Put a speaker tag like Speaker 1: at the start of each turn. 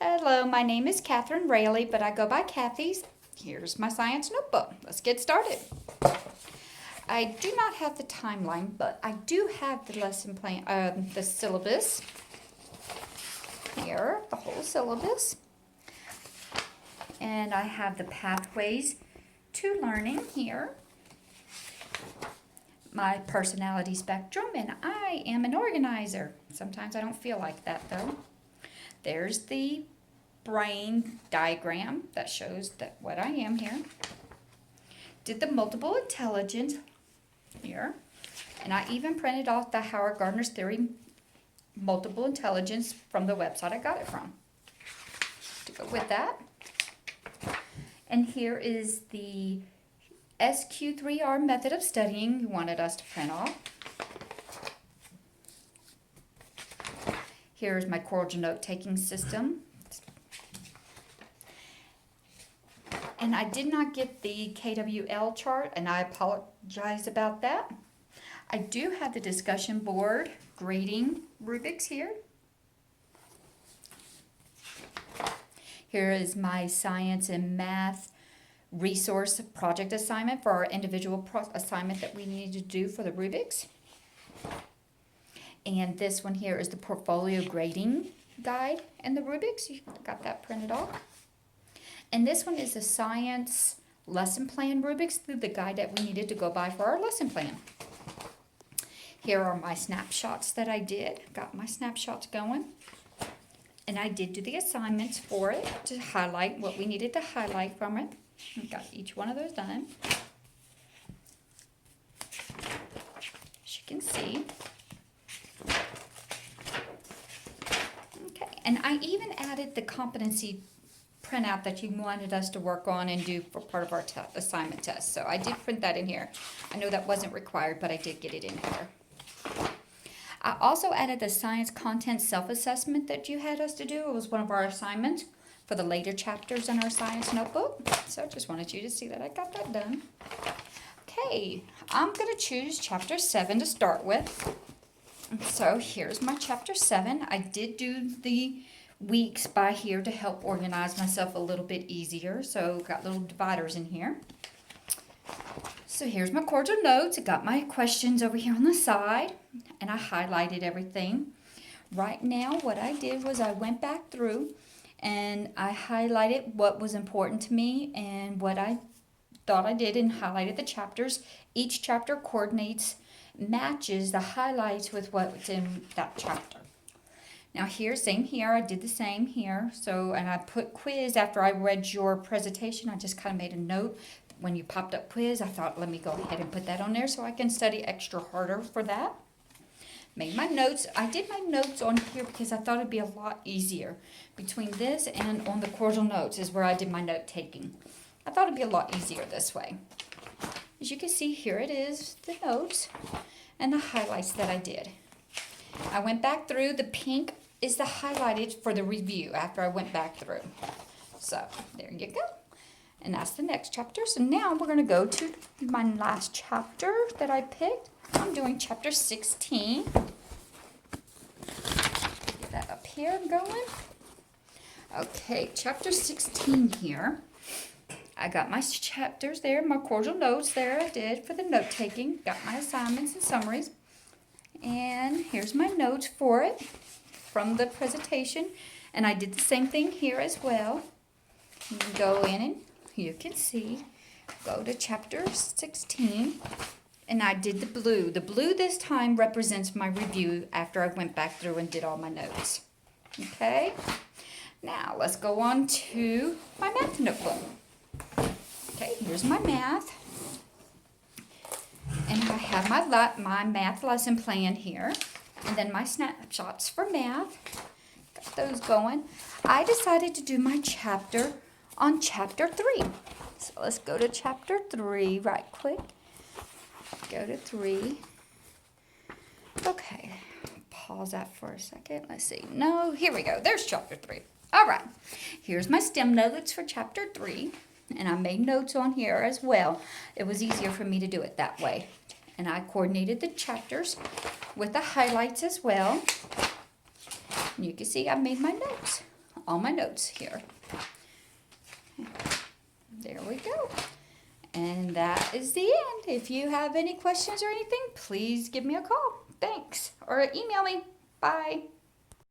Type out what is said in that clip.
Speaker 1: Hello, my name is Catherine Rayleigh, but I go by Kathy's. Here's my science notebook. Let's get started. I do not have the timeline, but I do have the lesson plan, the syllabus. Here, the whole syllabus. And I have the pathways to learning here. My personality spectrum, and I am an organizer. Sometimes I don't feel like that though. There's the brain diagram that shows that what I am here. Did the multiple intelligence here. And I even printed off the Howard Gardner's theory multiple intelligence from the website I got it from. To go with that. And here is the SQ3R method of studying you wanted us to print off. Here's my cordial note-taking system. And I did not get the KWL chart, and I apologize about that. I do have the discussion board grading rubrics here. Here is my science and math resource project assignment for our individual assignment that we need to do for the rubrics. And this one here is the portfolio grading guide and the rubrics. You got that printed off. And this one is the science lesson plan rubrics through the guide that we needed to go by for our lesson plan. Here are my snapshots that I did. Got my snapshots going. And I did do the assignments for it to highlight what we needed to highlight from it. Got each one of those done. As you can see. Okay, and I even added the competency printout that you wanted us to work on and do for part of our assignment test. So I did print that in here. I know that wasn't required, but I did get it in here. I also added the science content self-assessment that you had us to do. It was one of our assignments for the later chapters in our science notebook. So I just wanted you to see that I got that done. Okay, I'm going to choose chapter 7 to start with. So here's my chapter 7. I did do the weeks by here to help organize myself a little bit easier. So got little dividers in here. So here's my cordial notes. I got my questions over here on the side. And I highlighted everything. Right now what I did was I went back through and I highlighted what was important to me and what I thought I did and highlighted the chapters. Each chapter coordinates, matches the highlights with what's in that chapter. Now here, same here, I did the same here. So, and I put quiz after I read your presentation. I just kind of made a note. When you popped up quiz, I thought, let me go ahead and put that on there so I can study extra harder for that. Made my notes. I did my notes on here because I thought it'd be a lot easier. Between this and on the cordial notes is where I did my note taking. I thought it'd be a lot easier this way. As you can see, here it is, the notes and the highlights that I did. I went back through. The pink is the highlighted for the review after I went back through. So there you go. And that's the next chapter. So now we're going to go to my last chapter that I picked. I'm doing chapter 16. Get that up here and going. Okay, chapter 16 here. I got my chapters there, my cordial notes there I did for the note taking. Got my assignments and summaries. And here's my notes for it from the presentation. And I did the same thing here as well. You can go in and you can see, go to chapter 16. And I did the blue. The blue this time represents my review after I went back through and did all my notes. Okay? Now, let's go on to my math notebook. Okay, here's my math. And I have my math lesson plan here. And then my snapshots for math. Got those going. I decided to do my chapter on chapter 3. So let's go to chapter 3 right quick. Go to 3. Okay, pause that for a second. Let's see. No, here we go. There's chapter 3. All right, here's my STEM notes for chapter 3. And I made notes on here as well. It was easier for me to do it that way. And I coordinated the chapters with the highlights as well. And you can see I made my notes all my notes here. There we go. And that is the end. If you have any questions or anything, please give me a call. Thanks. Or email me. Bye.